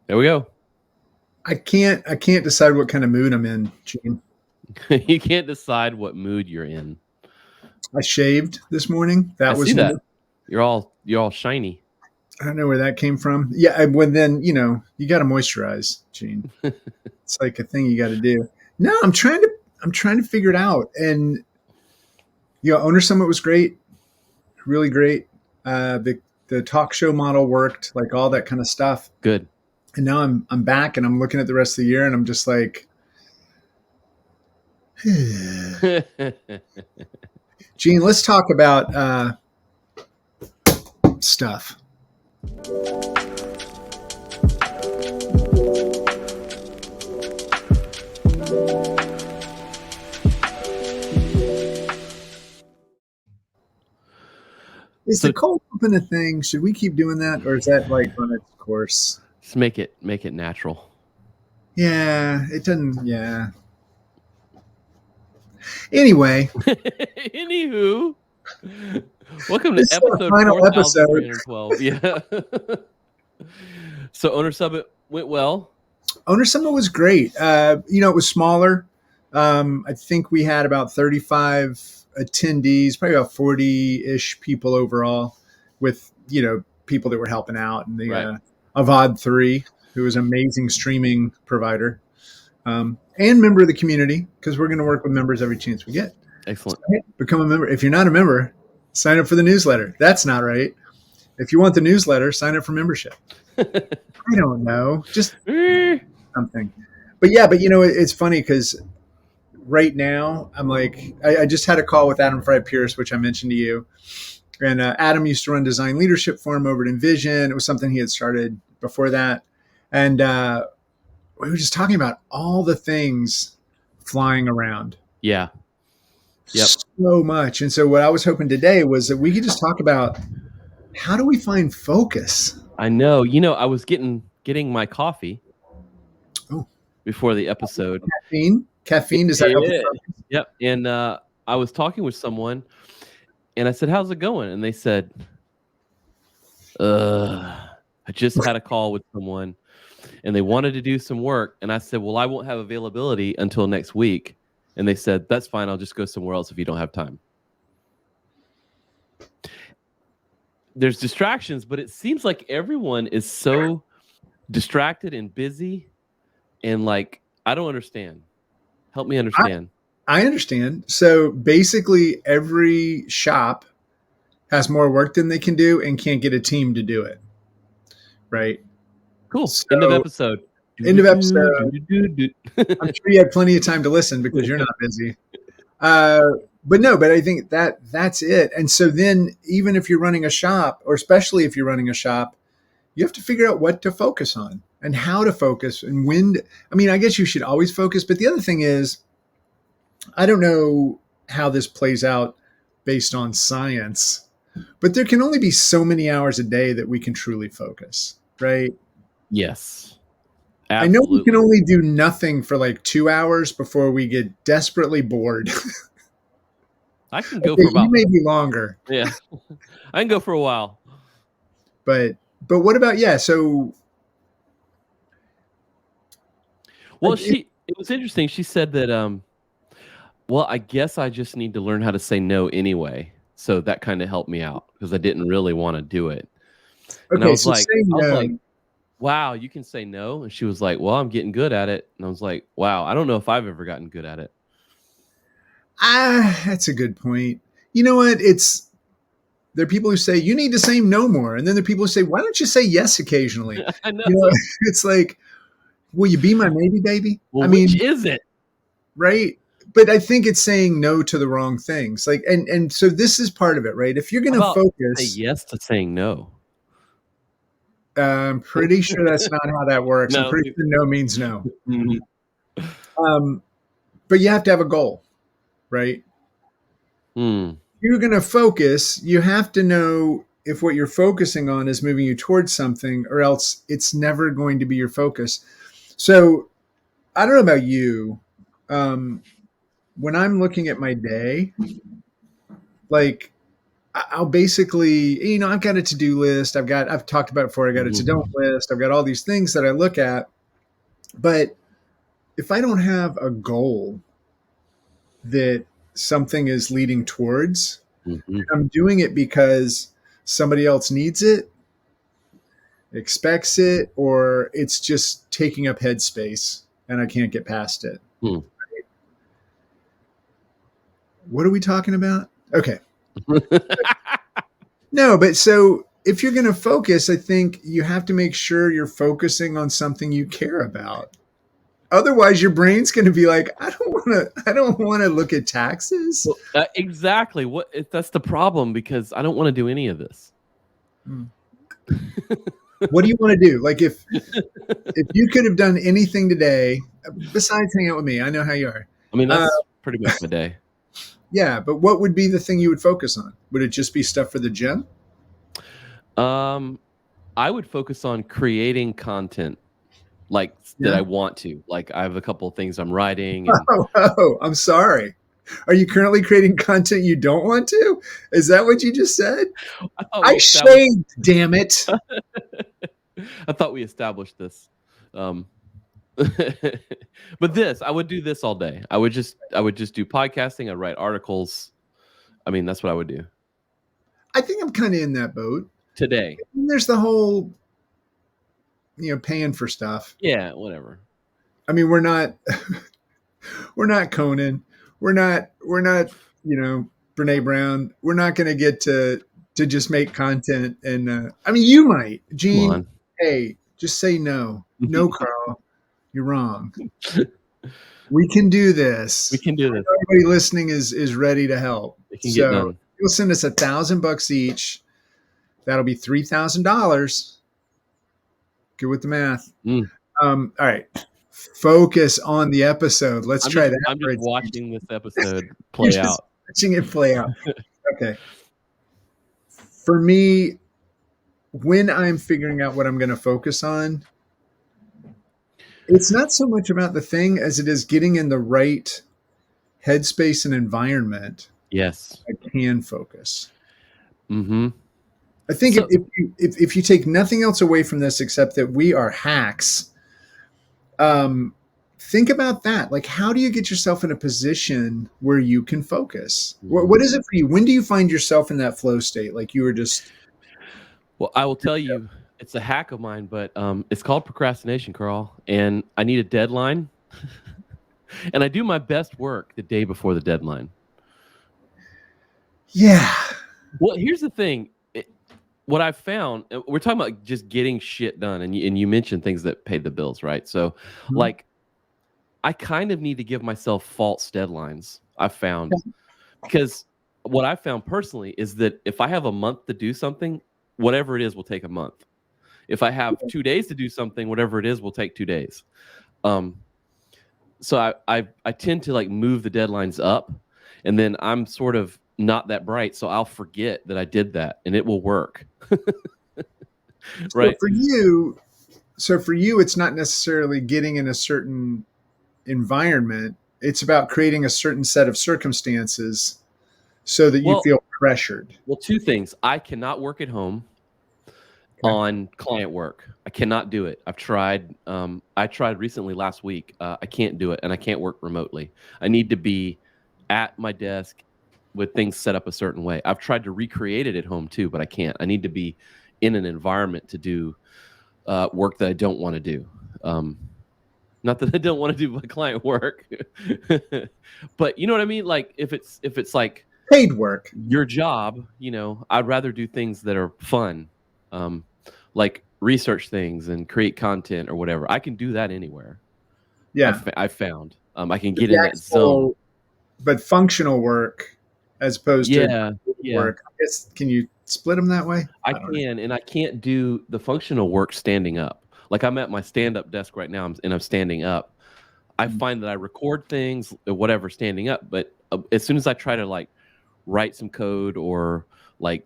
There we go. I can't decide what kind of mood I'm in, Gene. You can't decide what mood you're in. I shaved this morning. I That see was that. new. You're all shiny. I don't know where that came from. Yeah, when then you got to moisturize, Gene. It's like a thing you got to do. No, I'm trying to figure it out. And Owner Summit was great, really great. The talk show model worked, like all that kind of stuff. Good. And now I'm back and I'm looking at the rest of the year and I'm just like, Gene, let's talk about stuff. Is the So cold open a thing? Should we keep doing that, or is that like on its course? just make it natural. Yeah, it doesn't. Yeah. Anyway, Anywho, welcome to this is our episode final episode. 4312. Yeah. So Owner Summit went well. Owner Summit was great. It was smaller. I think we had about 35 attendees, probably about 40-ish people overall, with people that were helping out, and the Right. Avad 3, who is an amazing streaming provider, and member of the community, because we're going to work with members every chance we get. Excellent. So, hey, become a member. If you're not a member, sign up for the newsletter. That's not right. If you want the newsletter, sign up for membership. I don't know. Just something. But it's funny because right now I'm like, I just had a call with Adam Fry Pierce, which I mentioned to you. And Adam used to run design leadership for him over at Envision. It was something he had started before that. And we were just talking about all the things flying around. Yeah. Yep. So much. And so what I was hoping today was that we could just talk about how do we find focus? I know. I was getting my coffee before the episode. Caffeine, does that help? Yep. And I was talking with someone and I said, "How's it going?" And they said, I just had a call with someone and they wanted to do some work. And I said, "Well, I won't have availability until next week." And they said, "That's fine. I'll just go somewhere else if you don't have time." There's distractions, but it seems like everyone is so distracted and busy. And like, I don't understand. Help me understand. I understand. So basically, every shop has more work than they can do and can't get a team to do it. Right? Cool. So, End of episode. End of episode. I'm sure you had plenty of time to listen because you're not busy. But I think that's it. And so then, even if you're running a shop, or especially if you're running a shop, you have to figure out what to focus on and how to focus and when. I guess you should always focus. But the other thing is, I don't know how this plays out based on science, but there can only be so many hours a day that we can truly focus, right? Yes. Absolutely. I know we can only do nothing for like 2 hours before we get desperately bored. I can go for about. You may be longer. Yeah, I can go for a while. But what about So, well, it was interesting. She said that. Well, I guess I just need to learn how to say no anyway. So that kind of helped me out because I didn't really want to do it. And I was like, wow, you can say no. And she was like, well, I'm getting good at it. And I was like, wow, I don't know if I've ever gotten good at it. That's a good point. You know what? There are people who say you need to say no more. And then there are people who say, why don't you say yes occasionally? I know. It's like, will you be my maybe baby? Well, which is it? Right. But I think it's saying no to the wrong things. Like, and so this is part of it, right? If you're going to focus, say yes to saying no. I'm pretty sure that's not how that works. No. I'm pretty sure no means no. Mm-hmm. But you have to have a goal, right? You're going to focus. You have to know if what you're focusing on is moving you towards something, or else it's never going to be your focus. So I don't know about you. When I'm looking at my day, like I'll basically, I've got a to-do list. I've talked about it before. I got a to-don't list. I've got all these things that I look at. But if I don't have a goal that something is leading towards, I'm doing it because somebody else needs it, expects it, or it's just taking up headspace and I can't get past it. What are we talking about? Okay. No, but so if you're going to focus, I think you have to make sure you're focusing on something you care about. Otherwise, your brain's going to be like, I don't want to look at taxes. Well, exactly. That's the problem, because I don't want to do any of this. What do you want to do? Like if you could have done anything today besides hang out with me, I know how you are. I mean, that's pretty much my day. Yeah, but what would be the thing you would focus on? Would it just be stuff for the gym? I would focus on creating content that I want to. Like, I have a couple of things I'm writing. And... I'm sorry. Are you currently creating content you don't want to? Is that what you just said? I shaved, damn it. I thought we established this. But I would do this all day. I would just do podcasting. I'd write articles. I mean, that's what I would do. I think I'm kind of in that boat today. And there's the whole, paying for stuff. Yeah, whatever. I mean, we're not Conan. We're not, Brene Brown. We're not going to get to just make content. And I mean, you might, Gene. Hey, just say no. No, Carl. You're wrong. We can do this. We can do this. Everybody listening is ready to help. So you'll send us $1,000 each. That'll be $3,000. Good with the math. All right. Focus on the episode. Let's try that. I'm just watching this episode play out. Watching it play out. Okay. For me, when I'm figuring out what I'm going to focus on, it's not so much about the thing as it is getting in the right headspace and environment. Yes. I can focus. Mm-hmm. I think if you take nothing else away from this except that we are hacks, think about that. Like, how do you get yourself in a position where you can focus? Mm-hmm. What is it for you? When do you find yourself in that flow state? Like you were just... Well, I will tell you, it's a hack of mine, but it's called procrastination, Carl. And I need a deadline. And I do my best work the day before the deadline. Yeah. Well, here's the thing. What I've found, we're talking about just getting shit done. And you mentioned things that paid the bills, right? So, like, I kind of need to give myself false deadlines, I've found. Because what I found personally is that if I have a month to do something, whatever it is will take a month. If I have 2 days to do something, whatever it is will take 2 days. So I tend to like move the deadlines up, and then I'm sort of not that bright, so I'll forget that I did that, and it will work. Right. So for you, it's not necessarily getting in a certain environment. It's about creating a certain set of circumstances so that you feel pressured. Well, two things. I cannot work at home on client work. I cannot do it. I've tried. I tried recently last week. I can't do it, and I can't work remotely. I need to be at my desk with things set up a certain way. I've tried to recreate it at home too, but I can't. I need to be in an environment to do work that I don't want to do. Not that I don't want to do my client work, but you know what I mean? Like if it's like paid work, your job, I'd rather do things that are fun. Like research things and create content or whatever. I can do that anywhere. Yeah. I found I can get in that zone. But functional work as opposed to work. I guess, can you split them that way? I can, and I can't do the functional work standing up. Like I'm at my stand-up desk right now, and I'm standing up. I find that I record things, whatever, standing up. But as soon as I try to like write some code or like,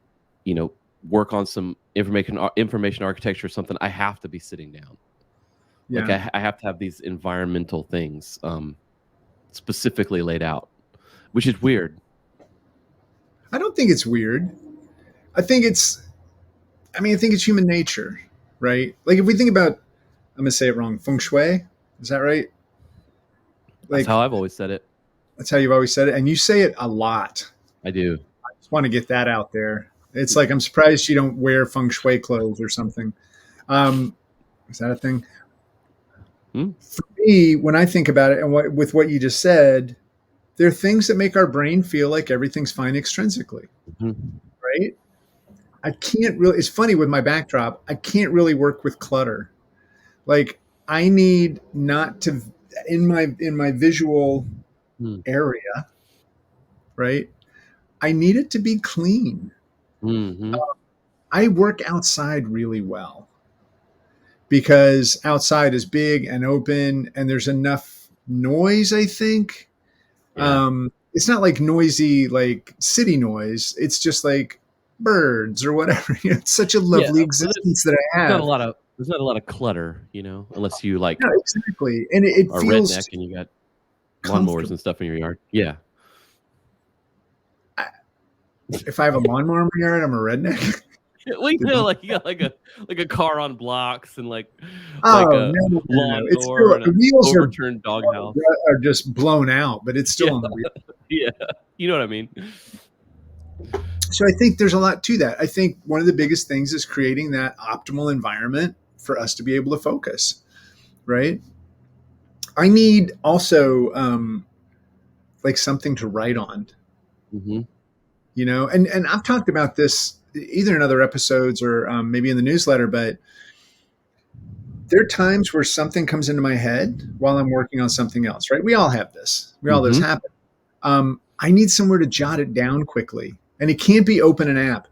work on some information architecture or something, I have to be sitting down. Yeah. Like I have to have these environmental things specifically laid out, which is weird. I don't think it's weird. I think it's, I think it's human nature, right? Like if we think about, I'm gonna say it wrong, feng shui, is that right? That's Like how I've always said it. that's how you've always said it, and you say it a lot. I do. Just want to get that out there. It's like I'm surprised you don't wear feng shui clothes or something. Um, is that a thing? Hmm? For me, when I think about it, and with what you just said, there are things that make our brain feel like everything's fine extrinsically, Mhm. right? I can't really. It's funny with my backdrop. I can't really work with clutter. Like I need not to in my visual Mm. area, right? I need it to be clean. Mhm. I work outside really well because outside is big and open and there's enough noise, I think. Yeah. It's not like noisy, like city noise. It's just like birds or whatever. It's such a Yeah. lovely But existence that I not a have. lot of there's not a lot of clutter, unless you like No, exactly. And it are a feels redneck and you got lawnmowers comfortable. and stuff in your yard. Yeah. If I have a lawnmower in my yard, I'm a redneck. Well, like you got like a car on blocks and like Oh a no, no, no, no! It's lawnmower still and the an wheels overturned doghouse. are just blown out, but it's still Yeah. on the wheel. Yeah. You know what I mean? So I think there's a lot to that. I think one of the biggest things is creating that optimal environment for us to be able to focus. Right. I need also like something to write on. Hmm. And I've talked about this either in other episodes or maybe in the newsletter, but there are times where something comes into my head while I'm working on something else, right? We all have this. We all this Hmm. happen. I need somewhere to jot it down quickly, and it can't be open an app.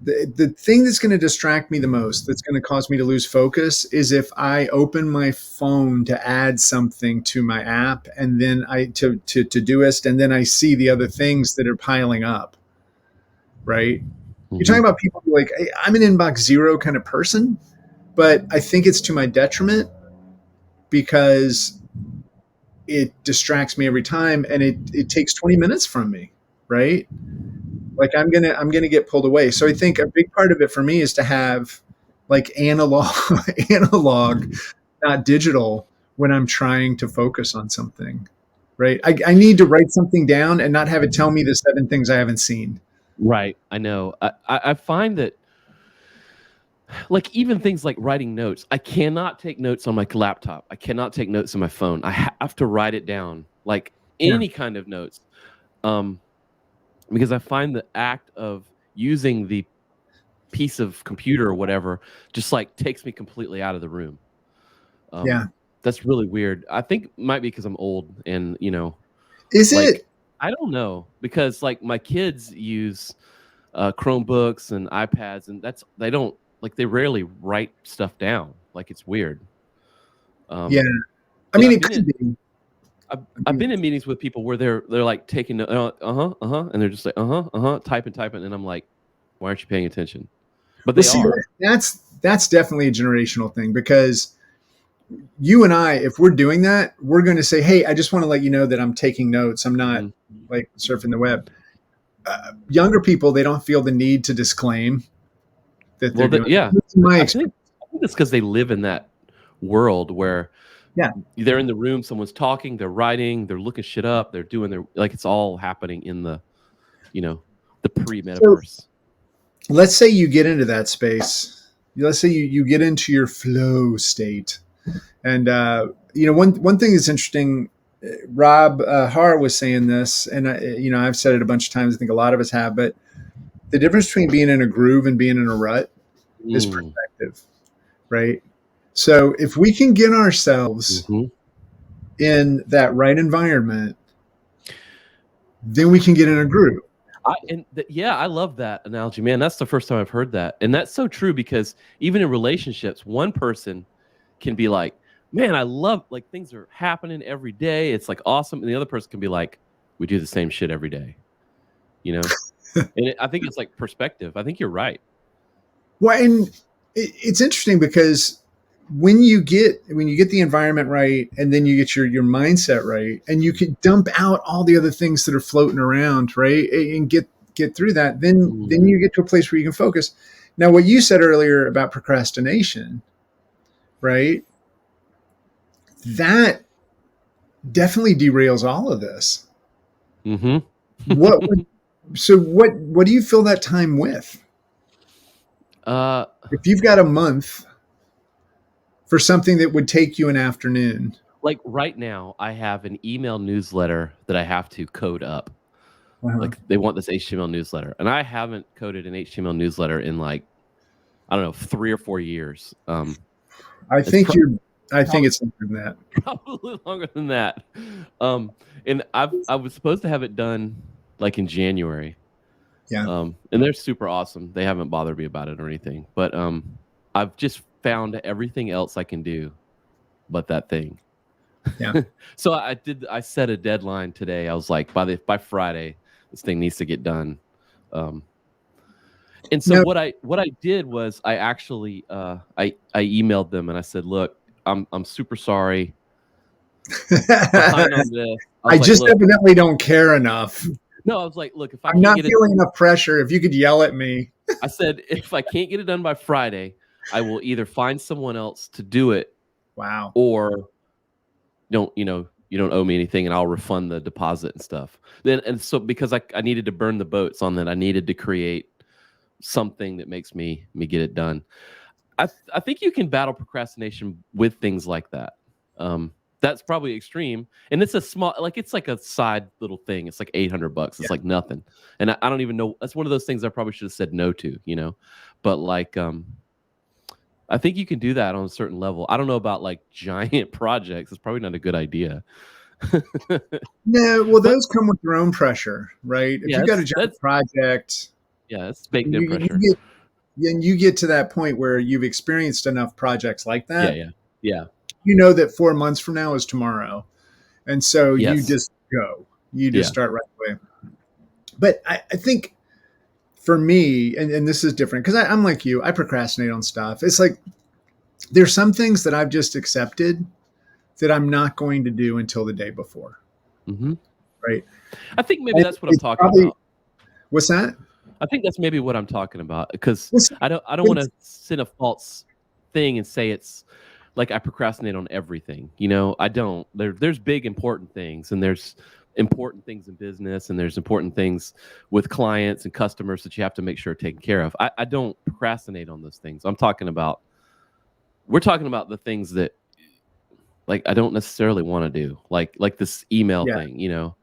The thing that's going to distract me the most, that's going to cause me to lose focus, is if I open my phone to add something to my app, and then I to Todoist, and then I see the other things that are piling up. Right? You're Hmm. talking about people who like I'm an inbox zero kind of person, but I think it's to my detriment because it distracts me every time and it takes 20 minutes from me, right? Like I'm gonna get pulled away. So I think a big part of it for me is to have like analog analog, not digital, when I'm trying to focus on something. Right. I need to write something down and not have it tell me the 7 things I haven't seen. Right. I know. I find that like even things like writing notes, I cannot take notes on my laptop. I cannot take notes on my phone. I have to write it down, like Yeah. any kind of notes. Um, because I find the act of using the piece of computer or whatever just like takes me completely out of the room. Yeah. Um, that's really weird. I think it might be because I'm old and Is like it? I don't know because like my kids use Chromebooks and iPads, and they don't like they rarely write stuff down. Like it's weird. Yeah. Um, I and mean, it could be. I've been in meetings with people where they're like taking and they're just like typing, and I'm like, why aren't you paying attention? But Well, they see, are. that's definitely a generational thing because you and I, if we're doing that, we're going to say, "Hey, I just want to let you know that I'm taking notes. I'm not Mhm. like surfing the web." Younger people, they don't feel the need to disclaim that they're Well, doing. yeah, That's my I experience. think it's because they live in that world where Yeah, they're in the room, someone's talking, they're writing, they're looking shit up, they're doing their like it's all happening in you know, the so pre-metaverse. let's say you get into that space. Let's say you get into your flow state, and one thing that's interesting. Rob Har was saying this, and I've said it a bunch of times. I think a lot of us have, but the difference between being in a groove and being in a rut is Mm. perspective, right? So if we can get ourselves Mhm. in that right environment, then we can get in a groove. Yeah, I love that analogy, man. That's the first time I've heard that, and that's so true because even in relationships, one person can be like, "Man, I love like things are happening every day. It's like awesome," and the other person can be like, "We do the same shit every day," you know. I think it's like perspective. I think you're right. Well, and it's interesting because when you get the environment right, and then you get your mindset right, and you can dump out all the other things that are floating around, right, and get get through that, then you get to a place where you can focus. Now, what you said earlier about procrastination, right? That definitely derails all of this. Mm-hmm. What do you fill that time with? If you've got a month for something that would take you an afternoon. Like right now, I have an email newsletter that I have to code up. Like they want this HTML newsletter, and I haven't coded an HTML newsletter in like, I don't know, 3 or 4 years. I think it's longer than that. Probably longer than that. And I was supposed to have it done like in January. Yeah. And they're super awesome. They haven't bothered me about it or anything. But I've just found everything else I can do but that thing. Yeah. So I set a deadline today. I was like, by Friday, this thing needs to get done. And so what I did was I actually I emailed them and I said, look, I'm super sorry. Behind on this. I just evidently don't care enough. No, I was like, look, if I'm not feeling enough pressure, if you could yell at me. I said, if I can't get it done by Friday, I will either find someone else to do it. Wow. Or you don't owe me anything and I'll refund the deposit and stuff. And so because I needed to burn the boats on that, I needed to create something that makes me get it done. I think you can battle procrastination with things like that. That's probably extreme, and it's a small, like it's like a side little thing. It's like $800. It's like nothing, and I don't even know. That's one of those things I probably should have said no to, But like, I think you can do that on a certain level. I don't know about like giant projects. It's probably not a good idea. No, well, those come with their own pressure, right? If you got a giant project, it's baked in pressure. You get to that point where you've experienced enough projects like that. Yeah. You know that 4 months from now is tomorrow. And so you just go. You just start right away. But I think for me, and this is different, because I'm like you, I procrastinate on stuff. It's like there's some things that I've just accepted that I'm not going to do until the day before. Mm-hmm. Right? I think maybe that's what I'm talking about. What's that? I think that's maybe what I'm talking about, because I don't want to send a false thing and say it's like I procrastinate on everything. I don't. There's big important things, and there's important things in business, and there's important things with clients and customers that you have to make sure are taken care of. I don't procrastinate on those things. We're talking about the things that like I don't necessarily want to do, like this email thing,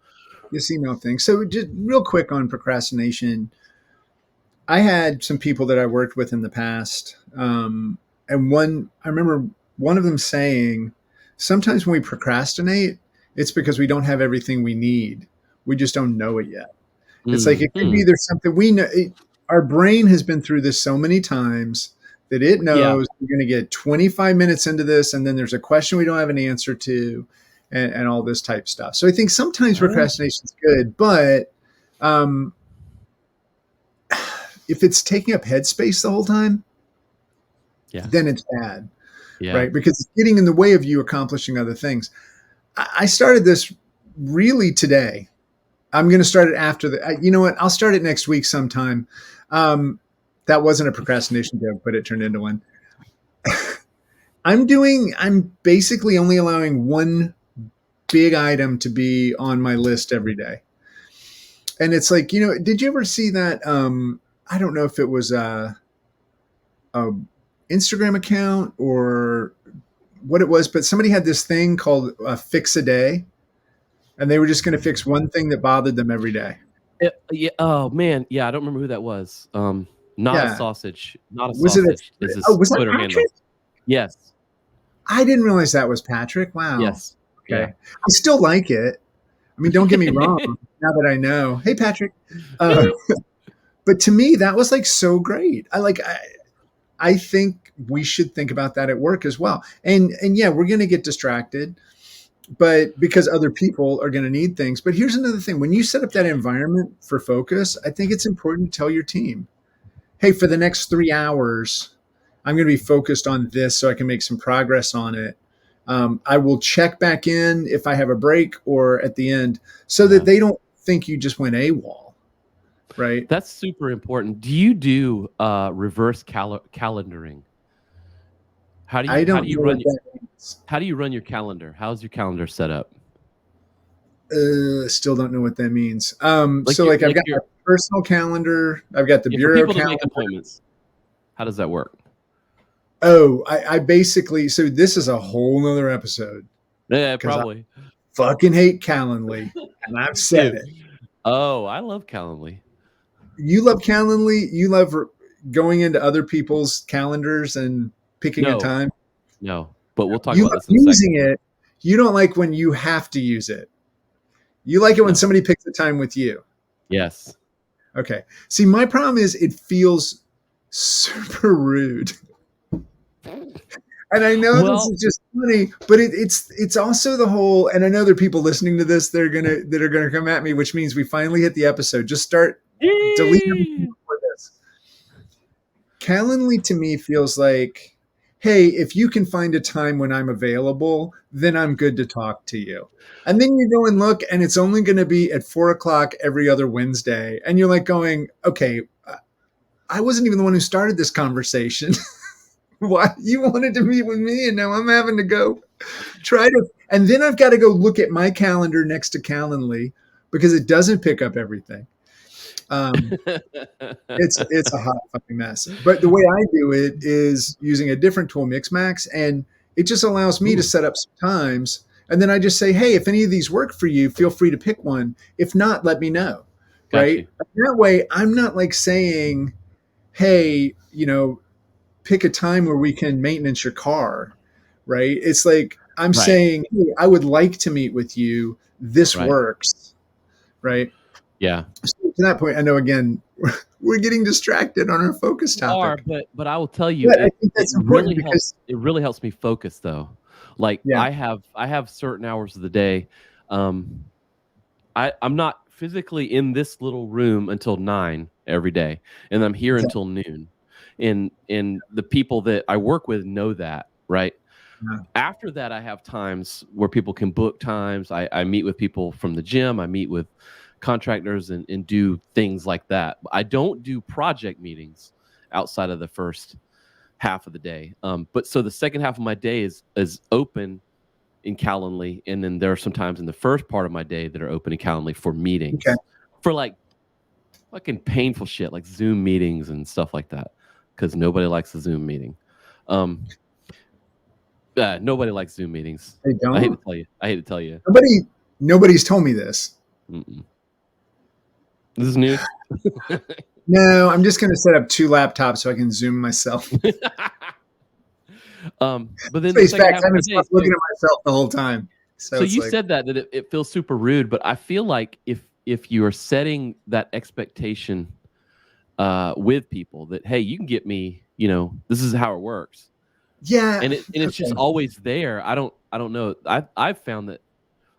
This email thing. So just real quick on procrastination. I had some people that I worked with in the past, and I remember one of them saying, sometimes when we procrastinate, it's because we don't have everything we need. We just don't know it yet. It's like it could be there's something we know. Our brain has been through this so many times that it knows we're going to get 25 minutes into this, and then there's a question we don't have an answer to, and all this type stuff. So I think sometimes procrastination is good, but if it's taking up headspace the whole time, then it's bad, right? Because it's getting in the way of you accomplishing other things. I started this really today. I'm going to start it after you know what? I'll start it next week sometime. That wasn't a procrastination joke, but it turned into one. I'm basically only allowing one big item to be on my list every day. And it's like, did you ever see that? I don't know if it was a Instagram account or what it was, but somebody had this thing called Fix a Day, and they were just going to fix one thing that bothered them every day. Oh man, yeah, I don't remember who that was. Not a sausage. Was that Patrick? Yes. I didn't realize that was Patrick. Wow. Yes. Okay. Yeah. I still like it. I mean, don't get me wrong. Now that I know, hey Patrick. But to me, that was like so great. I think we should think about that at work as well. And yeah, we're going to get distracted, but because other people are going to need things. But here's another thing: when you set up that environment for focus, I think it's important to tell your team, hey, for the next 3 hours, I'm going to be focused on this so I can make some progress on it. I will check back in if I have a break or at the end so that they don't think you just went AWOL. right? That's super important. Do you do reverse calendaring? How do I you don't know what that means. how do you run your calendar? How's your calendar set up? Still don't know what that means. Like So your like I've got my personal calendar, I've got the for bureau people to calendar. make appointments. How does that work? Oh, I basically, so this is a whole nother episode. Yeah, 'Cause probably. Fucking hate Calendly, and I've said Dude. it. Oh, I love Calendly. You love Calendly. You love going into other people's calendars and picking a No, time. no. But we'll talk You about love this in a using second. it. You don't like when you have to use it. You like it when No. somebody picks a time with you. Yes. Okay. See, my problem is it feels super rude. And I know this is just funny, but it's also the whole. And I know there are people listening to this that are gonna come at me, which means we finally hit the episode. Just start deleting for this. Calendly to me feels like, hey, if you can find a time when I'm available, then I'm good to talk to you. And then you go and look, and it's only going to be at 4:00 every other Wednesday, and you're like going, okay, I wasn't even the one who started this conversation. Why you wanted to meet with me, and now I'm having to go try to, and then I've got to go look at my calendar next to Calendly because it doesn't pick up everything. It's a hot fucking mess. But the way I do it is using a different tool, Mixmax, and it just allows me to set up some times, and then I just say, hey, if any of these work for you, feel free to pick one. If not, let me know. Right? That way, I'm not like saying, hey, pick a time where we can maintenance your car, right? It's like I'm saying, hey, I would like to meet with you. This works, right? Yeah. So to that point, I know again we're getting distracted on our focus topic. But I will tell you, I think that's important because it really helps me focus though. Like I have certain hours of the day. I'm not physically in this little room until 9 every day, and I'm here until noon. And the people that I work with know that, right? Yeah. After that, I have times where people can book times. I meet with people from the gym. I meet with contractors and do things like that. I don't do project meetings outside of the first half of the day. But so the second half of my day is open in Calendly, and then there are some times in the first part of my day that are open in Calendly for meetings, for like fucking painful shit like Zoom meetings and stuff like that. Because nobody likes a Zoom meeting. Nobody likes Zoom meetings. They don't? I hate to tell you. Nobody's told me this. Mm-mm. This is news. No, I'm just going to set up 2 laptops so I can Zoom myself. But then face facts, I've been looking at myself the whole time. So you said that it feels super rude, but I feel like if you are setting that expectation with people that, hey, you can get me, this is how it works. Yeah. And it's just always there. I don't know. I've found that,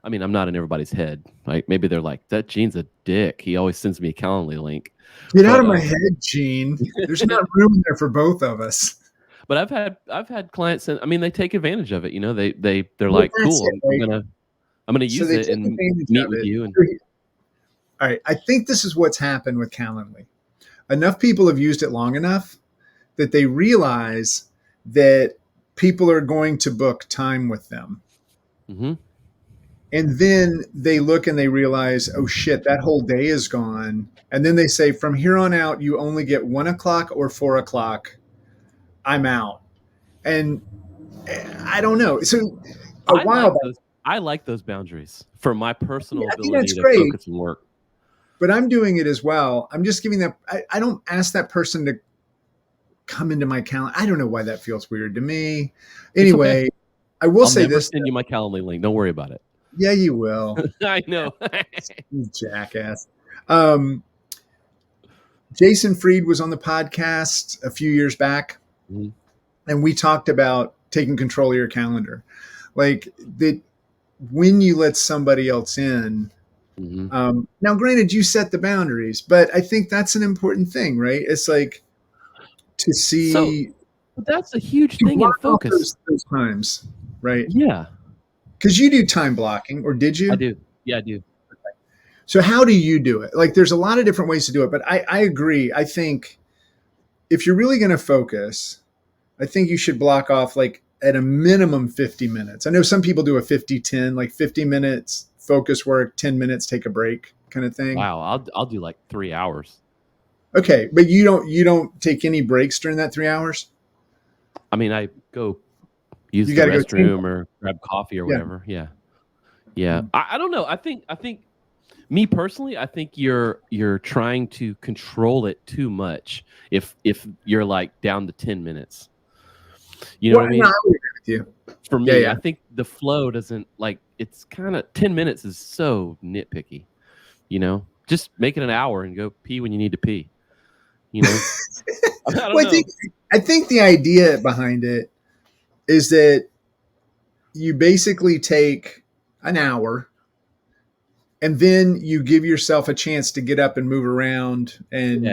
I mean, I'm not in everybody's head. Like maybe they're like, that Gene's a dick. He always sends me a Calendly link. Get out of my head, Gene. There's not room in there for both of us. But I've had clients, and I mean, they take advantage of it. They're like, cool, I'm gonna use it and meet with you. And all right, I think this is what's happened with Calendly. Enough people have used it long enough that they realize that people are going to book time with them. Mm-hmm. And then they look and they realize, oh shit, that whole day is gone. And then they say, from here on out, you only get 1:00 or 4:00. I'm out. And I don't know. So I like those boundaries for my personal ability to focus and work. But I'm doing it as well. I'm just giving that. I don't ask that person to come into my calendar. I don't know why that feels weird to me. Anyway, I will say this. I'll send you my Calendly link. Don't worry about it. Yeah, you will. I know. You jackass. Jason Fried was on the podcast a few years back, and we talked about taking control of your calendar. Like that when you let somebody else in. Now, granted, you set the boundaries, but I think that's an important thing, right? It's like to see. So, that's a huge thing in focus. Those times, right? Yeah. Because you do time blocking, or did you? I do. Yeah, I do. So how do you do it? Like, there's a lot of different ways to do it, but I agree. I think if you're really going to focus, I think you should block off like at a minimum 50 minutes. I know some people do a 50-10, like 50 minutes focus work, 10 minutes take a break kind of thing. Wow, I'll do like 3 hours. Okay, but you don't take any breaks during that 3 hours? I mean, I go use You the got to go restroom or grab coffee or Yeah. whatever. Yeah. I don't know. I think me personally, I think you're trying to control it too much if you're like down to 10 minutes. You know what I mean? No, I would agree with you. For me, Yeah. I think the flow doesn't like it's kind of 10 minutes is so nitpicky. You know, just make it an hour and go pee when you need to pee. You know, I don't Well, know. I think the idea behind it is that you basically take an hour and then you give yourself a chance to get up and move around and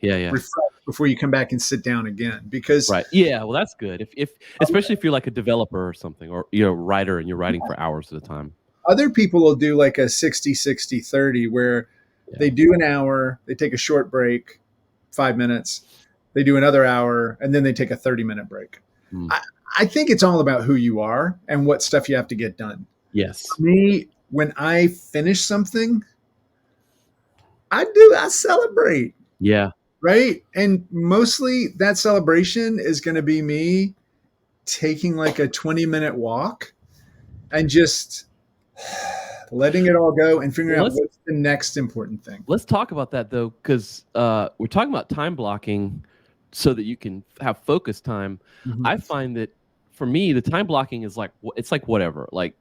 Yeah. refresh before you come back and sit down again. Because Right. Yeah. Well, that's good. If especially if you're like a developer or something, or you're a writer and you're writing for hours at a time. other people will do like a 60-60-30 where they do an hour, they take a short break, 5 minutes, they do another hour, and then they take a 30-minute break. I think it's all about who you are and what stuff you have to get done. Yes. For me, when I finish something, I celebrate. Yeah. Right. And mostly that celebration is going to be me taking like a 20-minute walk and just letting it all go and figuring out what's the next important thing. Let's talk about that though, because we're talking about time blocking so that you can have focus time. Mm-hmm. I find that for me, the time blocking is like, it's like whatever. Like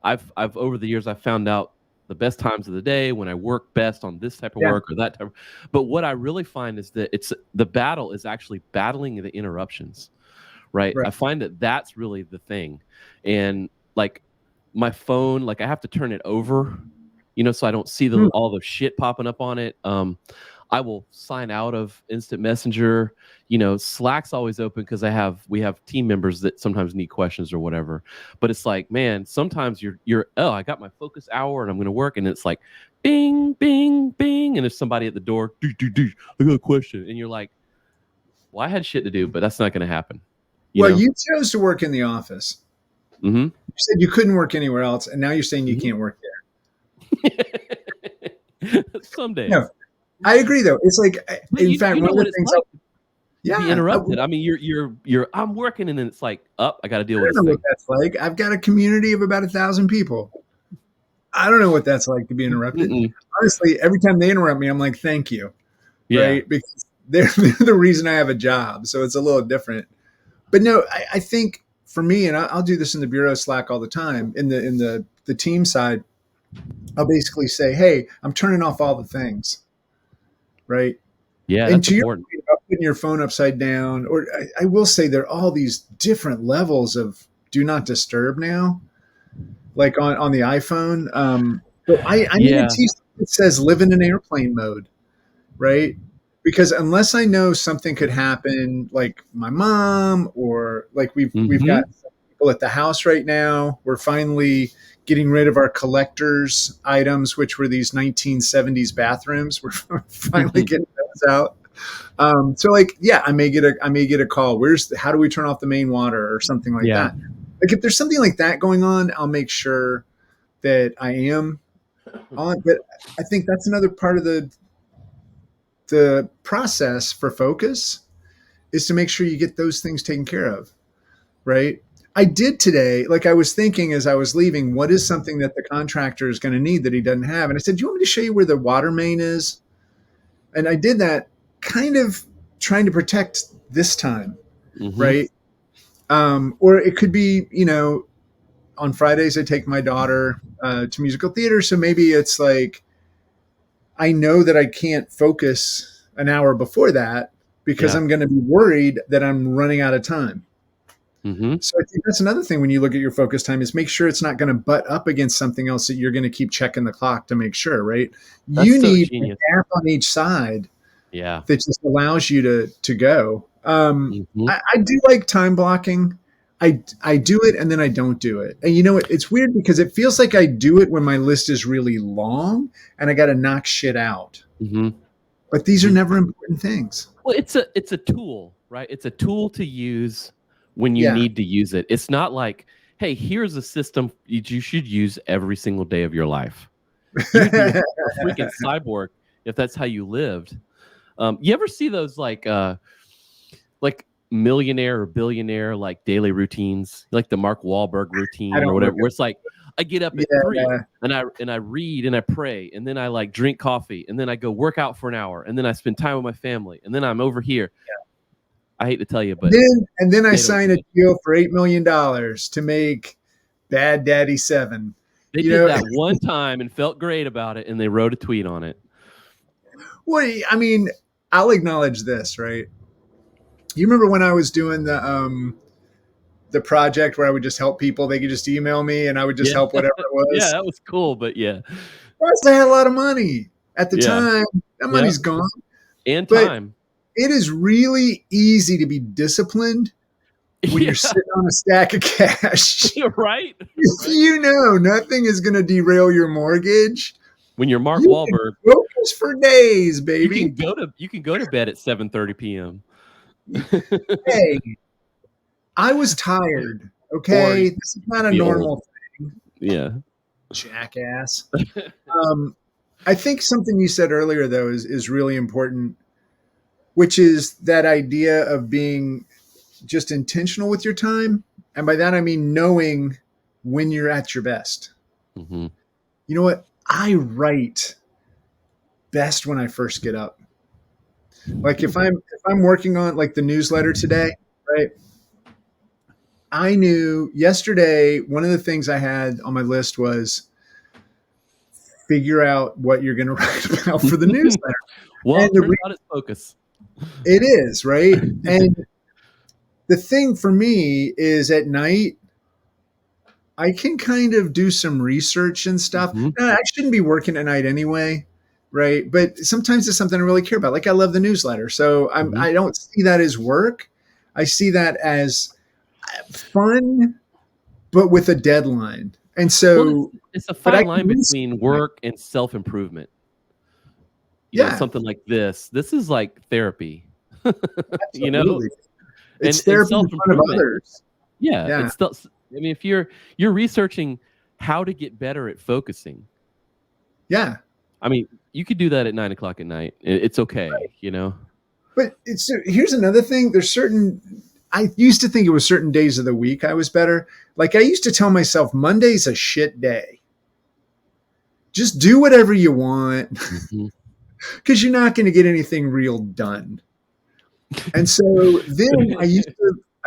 I've over the years, I've found out the best times of the day when I work best on this type of work or that type. But what I really find is that the battle is actually battling the interruptions, right? I find that that's really the thing. And like my phone, like I have to turn it over, you know, so I don't see all the shit popping up on it. I will sign out of Instant Messenger. You know, Slack's always open because we have team members that sometimes need questions or whatever. But it's like, man, sometimes you're I got my focus hour and I'm going to work, and it's like, bing, bing, bing, and there's somebody at the door. I got a question, and you're like, well, I had shit to do, but that's not going to happen. You chose to work in the office. Mm-hmm. You said you couldn't work anywhere else, and now you're saying you can't work there. Someday. No. I agree, though. It's like, in fact, one of the things. Be interrupted. I mean, you're. I'm working, and then it's like, I got to deal with this thing. What that's like. I've got a community of about 1,000 people. I don't know what that's like to be interrupted. Honestly, every time they interrupt me, I'm like, thank you, right? Because they're the reason I have a job, so it's a little different. But no, I think for me, and I'll do this in the bureau Slack all the time. In the team side, I'll basically say, hey, I'm turning off all the things. Right. Yeah. And to your point about putting your phone upside down, or I will say there are all these different levels of do not disturb now, like on the iPhone. But I need a t-shirt that says live in an airplane mode. Right. Because unless I know something could happen, like my mom, or like we've got people at the house right now, we're finally getting rid of our collector's items, which were these 1970s bathrooms. We're finally getting those out. So like, I may get a call. How do we turn off the main water or something like that? Like if there's something like that going on, I'll make sure that I am on. But I think that's another part of the process for focus is to make sure you get those things taken care of. Right. I did today, like I was thinking as I was leaving, what is something that the contractor is going to need that he doesn't have? And I said, do you want me to show you where the water main is? And I did that kind of trying to protect this time, right? Or it could be, you know, on Fridays, I take my daughter to musical theater. So maybe it's like, I know that I can't focus an hour before that because I'm going to be worried that I'm running out of time. So I think that's another thing when you look at your focus time is make sure it's not going to butt up against something else that you're going to keep checking the clock to make sure, right? You need a gap on each side that just allows you to go. I do like time blocking. I do it and then I don't do it. And you know what? It's weird because it feels like I do it when my list is really long and I got to knock shit out. Hmm. But these are never important things. Well, it's a tool, right? It's a tool to use when you Yeah. need to use it. It's not like, hey, here's a system you should use every single day of your life. You'd be a freaking cyborg if that's how you lived. You ever see those like millionaire or billionaire like daily routines, like the Mark Wahlberg routine or whatever, where it's like I get up at 3 and I read and I pray and then I like drink coffee and then I go work out for an hour and then I spend time with my family and then I'm over here. I hate to tell you, but then I sign a deal for $8 million to make Bad Daddy 7. They did that one time and felt great about it, and they wrote a tweet on it. Well, I mean, I'll acknowledge this, right? You remember when I was doing the project where I would just help people? They could just email me, and I would just help whatever it was. Yeah, that was cool, but yeah, I had a lot of money at the time. That money's gone, and time. It is really easy to be disciplined when you're sitting on a stack of cash. You're right. You know, nothing is going to derail your mortgage. When you're Mark Wahlberg, focus for days, baby. You can go to bed at 7:30 p.m. Hey, I was tired. Okay, this is not a normal thing. Yeah, jackass. I think something you said earlier though is really important, which is that idea of being just intentional with your time, and by that I mean knowing when you're at your best. Mm-hmm. You know what? I write best when I first get up. Like if I'm working on like the newsletter today, right? I knew yesterday one of the things I had on my list was figure out what you're going to write about for the newsletter. Well, it turns out it's focus. It is, right? And the thing for me is at night, I can kind of do some research and stuff. Mm-hmm. I shouldn't be working at night anyway, right? But sometimes it's something I really care about. Like I love the newsletter. So I don't see that as work. I see that as fun, but with a deadline. And so it's a fine line between work and self-improvement. You know, something like this. This is like therapy. You know? It's therapy in front of others. Yeah. It's still, I mean, if you're researching how to get better at focusing. Yeah. I mean, you could do that at 9 o'clock at night. It's okay, you know? But here's another thing. I used to think it was certain days of the week I was better. Like I used to tell myself Monday's a shit day. Just do whatever you want because you're not going to get anything real done. And so then I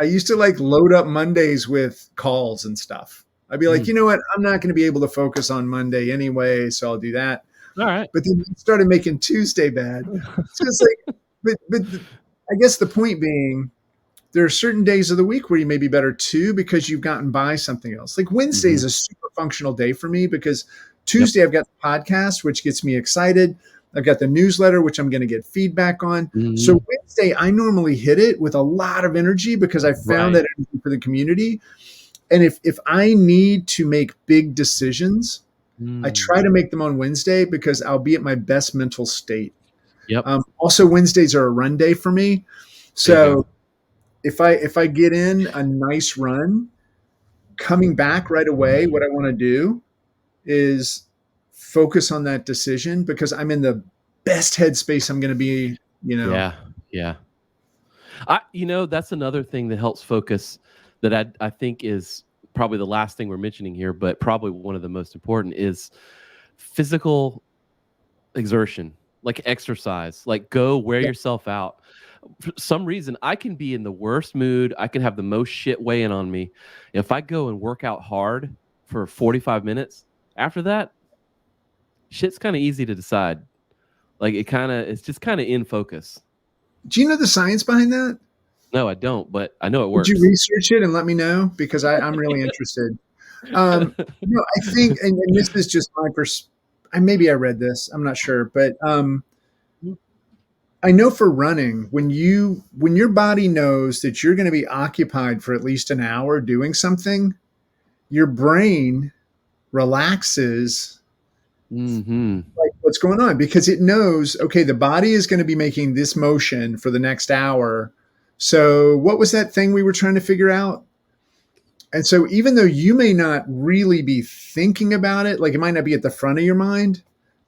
used to like load up Mondays with calls and stuff. I'd be like, you know what? I'm not going to be able to focus on Monday anyway, so I'll do that. All right. But then I started making Tuesday bad. So it's like, but I guess the point being, there are certain days of the week where you may be better too because you've gotten by something else. Like Wednesday is a super functional day for me because Tuesday I've got the podcast, which gets me excited. I've got the newsletter, which I'm going to get feedback on. So Wednesday, I normally hit it with a lot of energy because I found that energy for the community. And if I need to make big decisions, I try to make them on Wednesday because I'll be at my best mental state. Yep. Also, Wednesdays are a run day for me. So if I get in a nice run, coming back right away, what I want to do is focus on that decision because I'm in the best headspace I'm going to be, you know. Yeah. That's another thing that helps focus that I think is probably the last thing we're mentioning here, but probably one of the most important is physical exertion, like exercise, like go wear yourself out. For some reason, I can be in the worst mood. I can have the most shit weighing on me. If I go and work out hard for 45 minutes, after that, shit's kind of easy to decide. Like it's just kind of in focus. Do you know the science behind that? No, I don't, but I know it works. Would you research it and let me know? Because I'm really interested. I think, and this is just my maybe I read this, I'm not sure, but I know for running, when your body knows that you're going to be occupied for at least an hour doing something, your brain relaxes Hmm. like what's going on because it knows, okay, the body is going to be making this motion for the next hour. So what was that thing we were trying to figure out? And so even though you may not really be thinking about it, like it might not be at the front of your mind,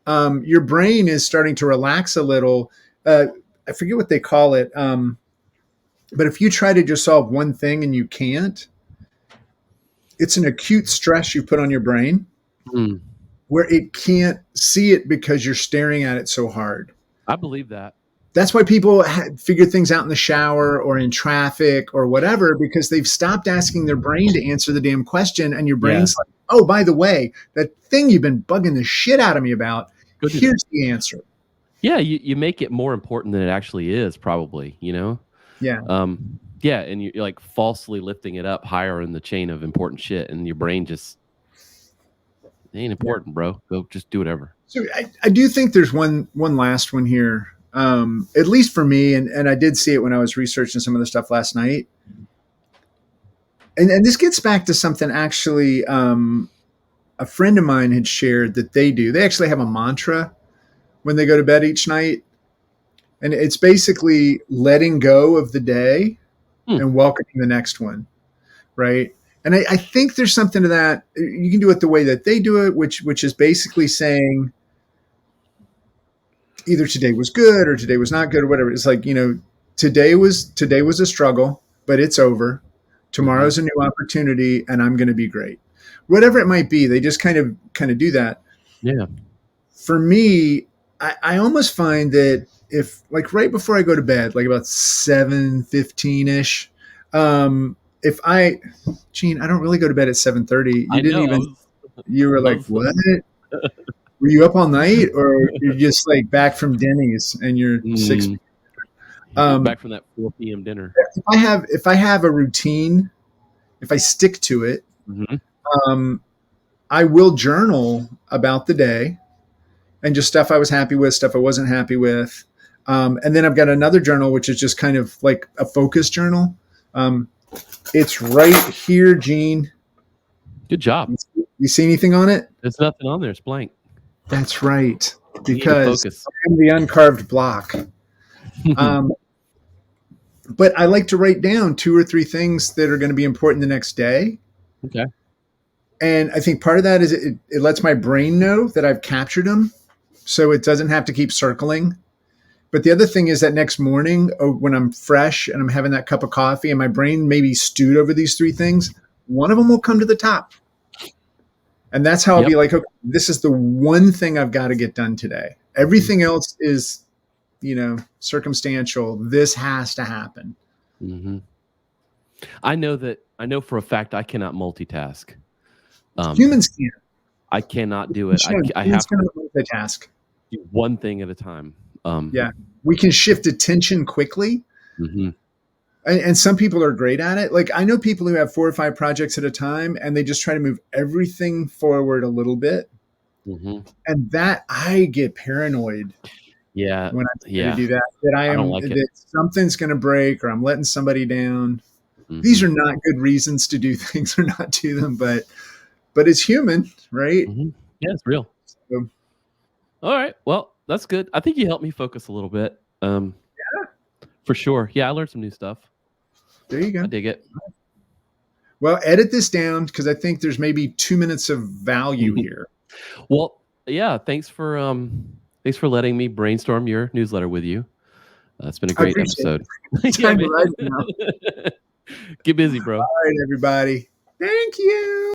your brain is starting to relax a little. I forget what they call it. But if you try to just solve one thing and you can't, it's an acute stress you put on your brain Mm. where it can't see it because you're staring at it so hard. I believe that. That's why people figure things out in the shower or in traffic or whatever, because they've stopped asking their brain to answer the damn question. And your brain's like, oh, by the way, that thing you've been bugging the shit out of me about, here's the answer. Yeah, you make it more important than it actually is, probably, you know? Yeah. Yeah, and you're like falsely lifting it up higher in the chain of important shit, and your brain just it ain't important, bro. Go just do whatever. So I do think there's one last one here, at least for me, and I did see it when I was researching some of the stuff last night. And this gets back to something actually a friend of mine had shared that they do. They actually have a mantra when they go to bed each night. And it's basically letting go of the day and welcoming the next one, right? And I think there's something to that. You can do it the way that they do it, which is basically saying either today was good or today was not good or whatever. It's like, today was a struggle, but it's over. Tomorrow's a new opportunity and I'm going to be great. Whatever it might be, they just kind of do that. Yeah. For me, I almost find that if like right before I go to bed, like about 7:15-ish, Gene, I don't really go to bed at 7:30. You were like, what? Were you up all night or you're just like back from Denny's and you're 6? Back from that 4 p.m. dinner. If I have a routine, if I stick to it, I will journal about the day and just stuff I was happy with, stuff I wasn't happy with. And then I've got another journal, which is just kind of like a focus journal. It's right here, Gene. Good job. You see anything on it? There's nothing on there. It's blank. That's right. Because I'm the uncarved block. But I like to write down 2 or 3 things that are going to be important the next day. Okay. And I think part of that is it lets my brain know that I've captured them so it doesn't have to keep circling. But the other thing is that next morning when I'm fresh and I'm having that cup of coffee and my brain maybe stewed over these 3 things, one of them will come to the top. And that's how I'll be like, okay, this is the one thing I've got to get done today. Everything else is, circumstantial. This has to happen. Mm-hmm. I know for a fact I cannot multitask. Humans can't. I cannot do it. I have to multitask. Do one thing at a time. We can shift attention quickly. Mm-hmm. And some people are great at it. Like I know people who have 4 or 5 projects at a time and they just try to move everything forward a little bit. Mm-hmm. And that I get paranoid. Yeah. When I try to do that, that something's going to break or I'm letting somebody down. Mm-hmm. These are not good reasons to do things or not do them, but it's human, right? Mm-hmm. Yeah, it's real. So, all right. Well, that's good. I think you helped me focus a little bit. For sure. Yeah, I learned some new stuff. There you go. I dig it. Well, edit this down because I think there's maybe 2 minutes of value here. Well, yeah. Thanks for letting me brainstorm your newsletter with you. It's been a great episode. Time to write now. Get busy, bro. All right, everybody. Thank you.